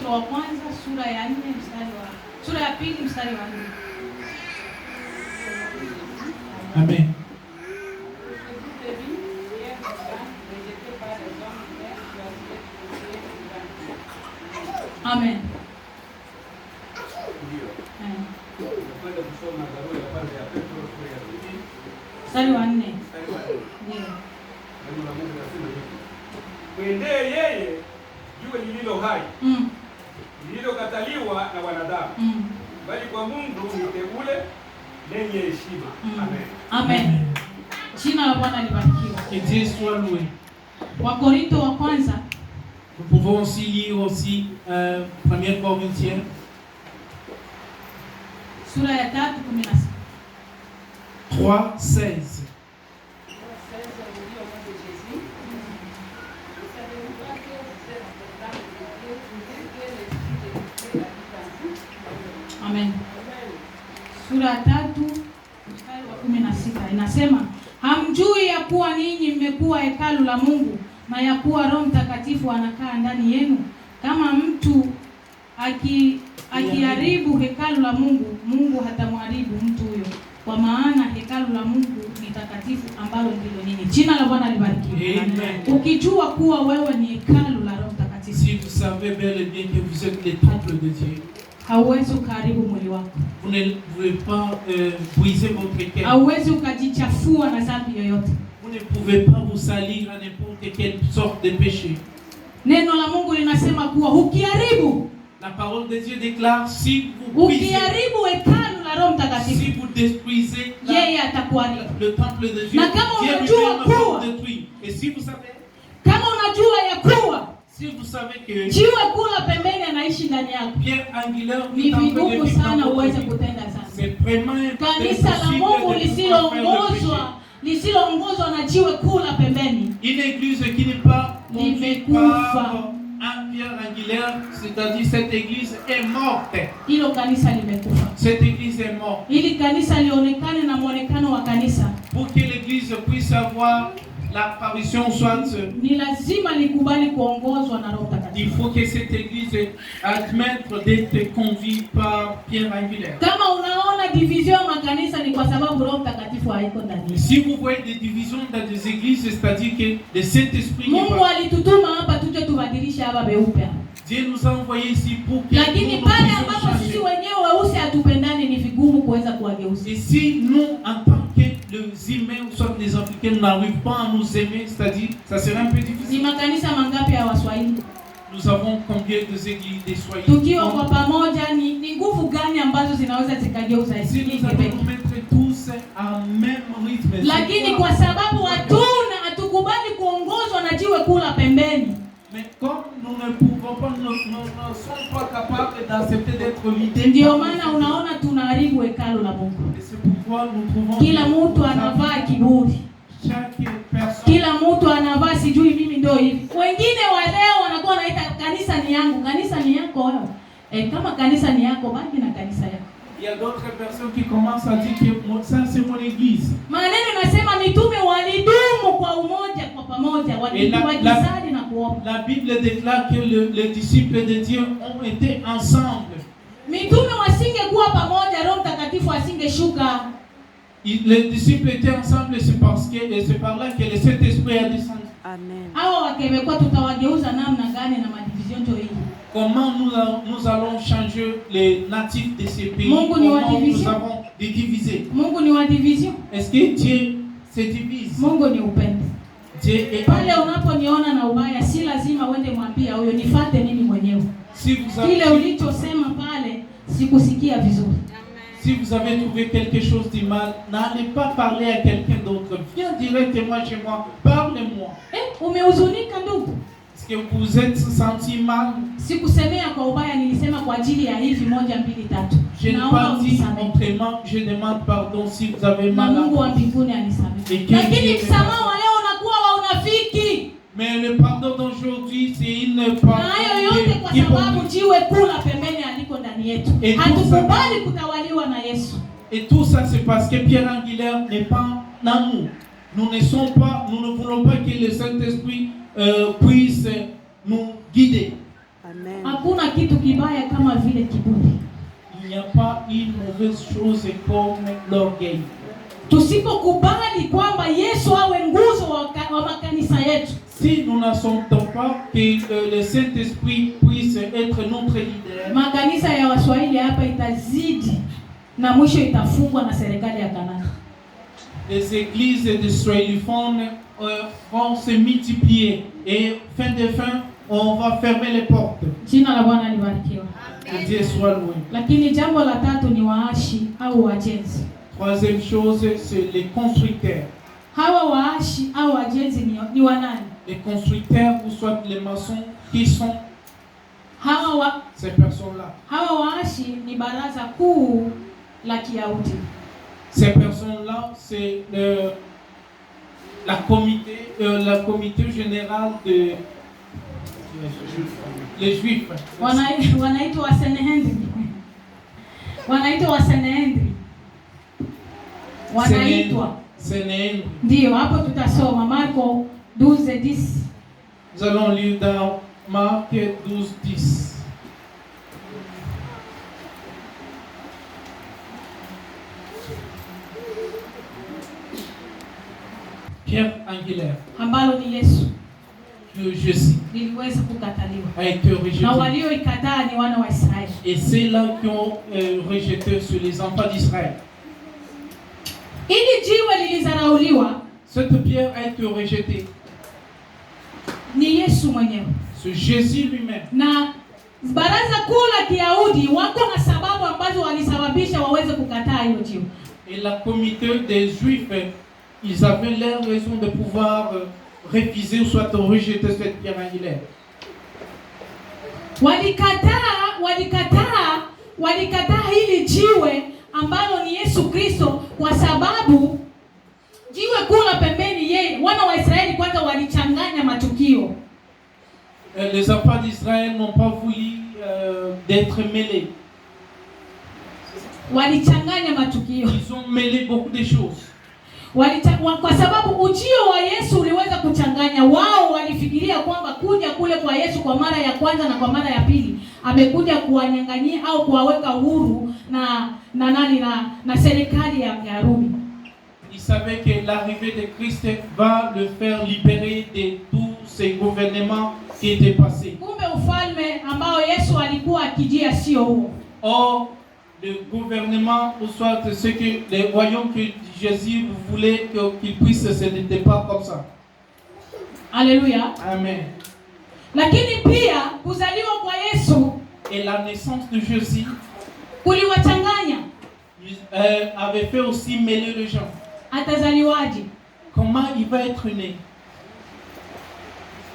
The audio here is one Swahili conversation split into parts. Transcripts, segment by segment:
Wakorintho wa kwanza sura ya 4 sura ya 2 mstari wa 4. Amen. Amen. Mstari wa 4. Ndio. Mwendee yeye jua lililo hai, lililokataliwa na wanadamu, bali kwa Mungu ni teule lenye heshima. Amen. Amen. Jina la Bwana libarikiwe. Que Dieu soit loué. Wakorintho wa kwanza. Nous pouvons aussi lire aussi 1 Corinthiens. Sura ya 3:16. 3:16. Amen. Sura ya 3 mstari wa 16 inasema, hamjui ya kuwa ninyi mmekuwa hekalu la Mungu na ya kuwa Roho Mtakatifu anakaa ndani yenu? Kama mtu akiharibu hekalu la Mungu, Mungu hatamharibu mtu huyo, kwa maana hekalu la Mungu ni takatifu ambalo ndilo ninyi. Jina la Bwana libarikiwe. Amen. Ukijua kuwa wewe ni hekalu la Roho Mtakatifu, Si vous savez bel et bien que vous êtes le temple de Dieu, hauwezi ukaharibu mwili wako. vous ne pouvez pas briser votre cœur. Hauwezi ukajichafua na dhambi yoyote. Vous ne pouvez pas vous salir à n'importe quelle sorte de péché. Neno la Mungu linasema kuwa ukiharibu, La parole de Dieu déclare, si vous brisez, ukiharibu hekalu la Roho Mtakatifu, si vous détruisez yeye atakuharibu. le temple de Dieu, Na kama Dieu unajua lui-même va kuwa, vous détruire. Et si vous savez, kama unajua ya kuwa si vous savez que jiwe kula pembeni anaishi ndani yako, Pierre angulaire ni vigumu sana uweze kutenda dhambi. c'est vraiment Kanisa la Mungu lisiloongozwa na jiwe kula pembeni une église qui n'est pas conduite limekufa. par un Pierre angulaire, c'est-à-dire cette église est morte. Hilo kanisa limekufa. Cette église est morte. Ili kanisa lionekane na muonekano wa kanisa, Pour que l'église puisse avoir l'apparition soit, ni lazima likubali kuongozwa na Roho Mtakatifu. il faut que cette église admette d'être conduite par Pierre angulaire. Kama unaona division makanisa ni kwa sababu Roho Mtakatifu haiko ndani. Si vous voyez des divisions dans des églises, c'est-à-dire que le Saint-Esprit n'est Mungu pas... alitutuma hapa tuje tubadilishe hapa beupe. Dieu nous a envoyés ici pour que Lakini nous pale puissions ambapo sisi changer. wenyewe weusi hatupendani, ni vigumu kuweza kuwageuza. Et si nous, en tant que les humains, ou soit les Africains, nous n'arrivons pas à nous aimer, c'est-à-dire, ça serait un peu Ni difficile. makanisa mangapi ya Waswahili? Nous avons combien de églises des Swahili? Tukiwa kwa pamoja, ni nguvu gani ambazo zinaweza zikageuza Si hii nous allons peke? nous mettre tous à même rythme, Lakini kwa sababu hatukubali kuongozwa na jiwe kula pembeni, mais comme nous ne pouvons pas, nous ne sommes pas capables d'accepter d'être guidés. ndio maana unaona tunaharibu hekalu la Mungu. Et c'est pourquoi nous trouvons Kila mtu anavaa kiburi, chaque personne. kila mtu anavaa sijui mimi ndio hivi. Wengine wa leo wanakuwa wanaita kanisa ni yangu. Kanisa ni yako wewe. Kama kanisa ni yako, baki na kanisa yako. Il y a d'autres personnes qui commencent à dire que ça c'est mon église. Maneno nasema mitume walidumu kwa umoja, kwa pamoja, wakisali na kuomba. La Bible déclare que les disciples de Dieu ont été ensemble. Mitume wasingekuwa pamoja, Roho Mtakatifu asingeshuka. Les disciples étaient ensemble, c'est parce que c'est par là que le Saint-Esprit a descendu. Amen. Hao wakimekuwa tutawageuza namna gani na madivision ndio hii? Comment nous allons changer les natifs de ces pays? Mungu ni wa Comment nous division. avons des divisés? Mungu ni wa division. Est-ce que Dieu se divise? Mungu ni upendo. Dieu est Pale amour. unaponiona na ubaya, si lazima uende mwambie huyo, nifuate mimi mwenyewe. Si vous Kile avez, ulichosema pale sikusikia vizuri. si vous avez trouvé quelque chose de mal, n'allez pas parler à quelqu'un d'autre. Viens directement chez moi, parlez-moi. Umehuzunika ndugu? Est-ce que vous vous êtes senti mal? Sikusemea kwa ubaya, nilisema kwa ajili ya hivi 1, 2, 3. Je n'ai Naomba pas dit unisamehe. autrement, je demande pardon si vous avez Na mal. Mungu wa mbinguni anisamehe. Lakini msamaha wa leo unakuwa wa unafiki. Mais le pardon d'aujourd'hui, c'est une Na pardon hayo yote kwa sababu jiwe kula pembeni aliko ndani yetu. Hatukubali kutawaliwa na Yesu. Et tout ça, c'est parce que Pierre angulaire n'est pas en nous. Nous ne voulons pas que le Saint-Esprit puisse nous guider. Hakuna kitu kibaya kama vile kiburi. Il n'y a pas une mauvaise chose comme l'orgueil. Tusipokubali kwamba Yesu awe nguzo wa makanisa yetu, si nous n'acceptons pas que le Saint-Esprit puisse être notre leader, makanisa ya Waswahili hapa itazidi na mwisho itafungwa na serikali ya Kanada. Les églises de Swahiliphones vont se multiplier et fin de fin on va fermer les portes. Jina la Bwana libarikiwe. Que Dieu soit loué. Lakini jambo la tatu ni waashi au wajenzi. Troisième chose, c'est les constructeurs. Hawa waashi au wajenzi ni wanani? Les constructeurs ou soit les maçons, qui sont ces personnes-là. Hawa waashi ni baraza kuu la Kiyahudi. Ces personnes-là, c'est la comité général de les Juifs. Wanaitwa Sanhedrin. Wanaitwa Sanhedrin. Wanaitwa Sanhedrin. Ndio hapo tutasoma Marko 12:10. Nous allons lire dans Marc 12:10. Pierre angulaire. Ambalo ni Yesu. Jésus Liliweza kukataliwa. A été rejeté. Na walioikataa ni wana wa Israeli. Et c'est là qui ont rejeté sur les enfants d'Israël. Ili jiwe lilizarauliwa. Cette pierre a été rejetée. Ni Yesu mwenyewe. C'est Jésus lui-même. Na baraza kuu la Kiyahudi wako na sababu ambazo walisababisha waweze kukataa hilo jiwe. Et la comité des Juifs, ils avaient leur raison de pouvoir refuser ou soit rejeter cette pierre angulaire. Walikataa hili jiwe ambalo ni Yesu Kristo kwa sababu jiwe kula pembeni yeye. Wana wa Israeli kwanza walichanganya matukio. Les enfants d'Israël n'ont pas voulu d'être mêlés. Walichanganya matukio. Ils ont mêlé beaucoup de choses. Kwa sababu ujio wa Yesu uliweza kuchanganya. Wao walifikiria kwamba kuja kule kwa Yesu kwa mara ya kwanza na kwa mara ya pili amekuja kuwanyang'anyia au kuwaweka huru na serikali ya Rumi. Ils savaient que l'arrivée de Christ va le faire libérer de tous ces gouvernements qui étaient passés. Kumbe ufalme ambao Yesu alikuwa akijia sio huo. Or le gouvernement ou soit ce que les royaumes que Jésus voulait qu'il puisse, ce n'était pas comme ça. Alléluia. Amen. Lakini pia kuzaliwa kwa Yesu et la naissance de Jésus kuliwachanganya. Avait fait aussi mêler les gens. Atazaliwaje? Comment il va être né?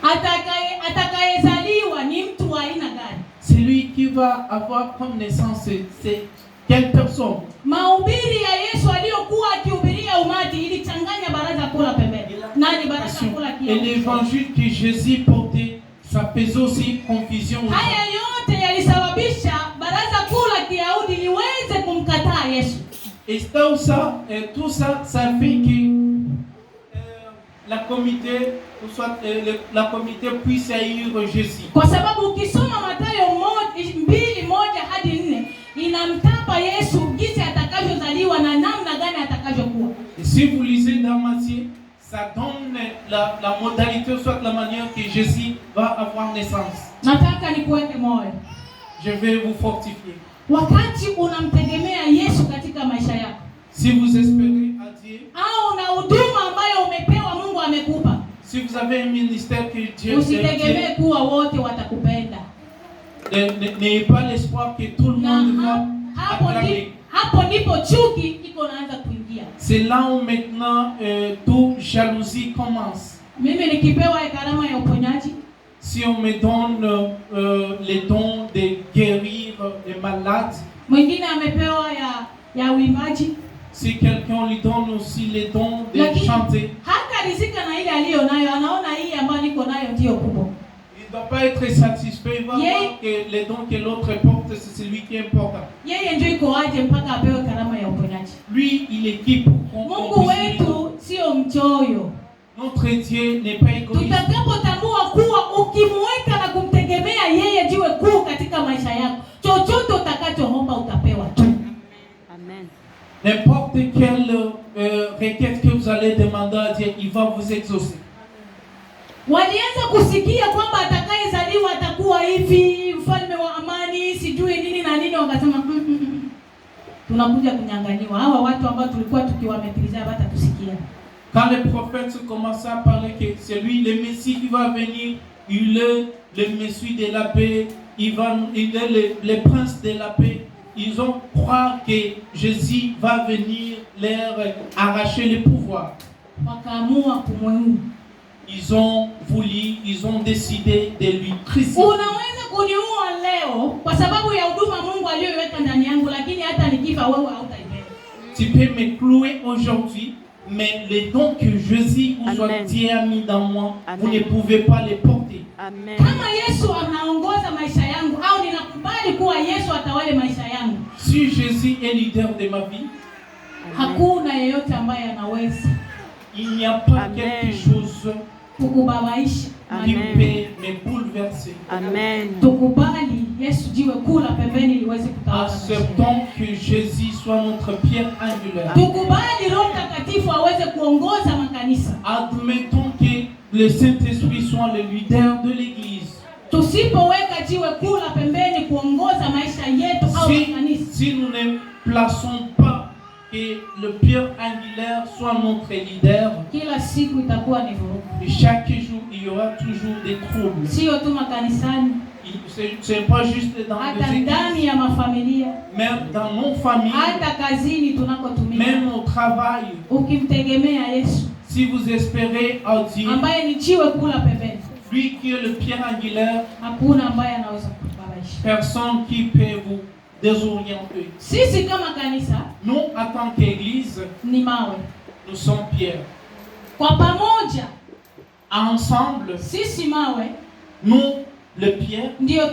Atakayezaliwa ni mtu wa aina gani? Celui qui va avoir comme naissance, c'est quelle personne? Mahubiri ya Yesu aliyokuwa akihubiria umati ilichanganya baraza kula pembeni. Nani baraza kula kia? Et l'évangile que Jésus portait, ça faisait aussi confusion. Haya yote yalisababisha baraza kula Kiyahudi liweze kumkataa Yesu. Et tout ça, ça fait que la comité puisse haïr Jésus. Kwa sababu ukisoma Mathayo 2:1-4 inamtapa Yesu jinsi atakavyozaliwa na namna gani atakavyokuwa. Et si vous lisez dans Matthieu, ça donne la modalité, soit la manière que Jésus va avoir naissance. Nataka nikuweke moyo. Je vais vous fortifier. Wakati unamtegemea Yesu katika maisha yako, si vous espérez à Dieu, au una huduma ambayo umepewa Mungu amekupa, si vous avez un ministère que Dieu usitegemee kuwa wote watakupenda. N'ayez pas l'espoir que tout le monde va acclamer. Hapo ndipo chuki iko naanza kuingia. C'est là où maintenant toute jalousie commence. Mimi nikipewa karama ya uponyaji, si on me donne les dons de guérir les malades, mwingine amepewa ya uimbaji, si quelqu'un lui donne aussi les dons de chanter, hata rizika na ile aliyonayo anaona hii ambayo niko nayo ndio kubwa. Il ne doit pas être satisfait, il va voir que les dons que l'autre porte, c'est celui qui est important. Yeye ndio iko aje mpaka apewe karama ya uponyaji. Lui, il équipe. Mungu wetu sio mchoyo. Notre Dieu n'est pas égoïste. Tutakapotambua kuwa ukimweka na kumtegemea yeye jiwe n'importe quelle requête que vous allez demander à Dieu, il va vous exaucer. Walianza kusikia kwamba atakayezaliwa atakuwa hivi, mfalme wa amani, sijui nini na nini, wakasema tunakuja kunyang'aniwa. Hawa watu ambao tulikuwa tukiwametiliza watatusikia. Quand les prophètes commençaient à parler que c'est lui, le Messie qui va venir, il est le Messie de la paix, il est le prince de la paix. Ils ont croire que Jésus va venir leur arracher le pouvoir. Wakaamua kumwua. Ils ont décidé de lui crucifier. Unaweza kuniua leo kwa sababu ya huduma Mungu aliyoiweka ndani yangu, lakini hata nikifa wewe hautaipenda. Tu peux me clouer aujourd'hui, mais les dons que Jésus ou soit Dieu a mis dans moi, vous ne pouvez pas les porter. Amen. Kama Yesu anaongoza maisha yangu au ninakubali kuwa Yesu atawale maisha yangu. Si Jésus est leader de ma vie, hakuna yeyote ambaye anaweza. Il n'y a pas quelque chose kukubabaisha qui peut me bouleverser. Amen. Tukubali Yesu jiwe kula pembeni liweze kutawala. Acceptons que Jésus soit notre pierre angulaire. Tukubali Roho Mtakatifu aweze kuongoza makanisa. Admettons que le Saint-Esprit soit le leader de l'église. Tusipoweka jiwe kula pembeni kuongoza maisha yetu au kanisa. Si nous ne plaçons pas que le pierre angulaire soit notre leader, kila siku itakuwa ni vurugu. Chaque jour il y aura toujours des troubles. Sio tu makanisani, c'est pas juste dans les églises, ndani ya mafamilia, même dans nos familles, hata kazini tunakotumika, même au travail. Ukimtegemea Yesu, si vous espérez à Dieu, ambaye ni jiwe kula pembeni, lui qui est le pierre angulaire, hakuna ambaye anaweza kukubabaisha. Personne qui peut vous désorienter. Sisi kama kanisa, nous en tant qu'église, ni mawe, nous sommes pierres. Kwa pamoja, ensemble, sisi mawe, nous le pierre, ndio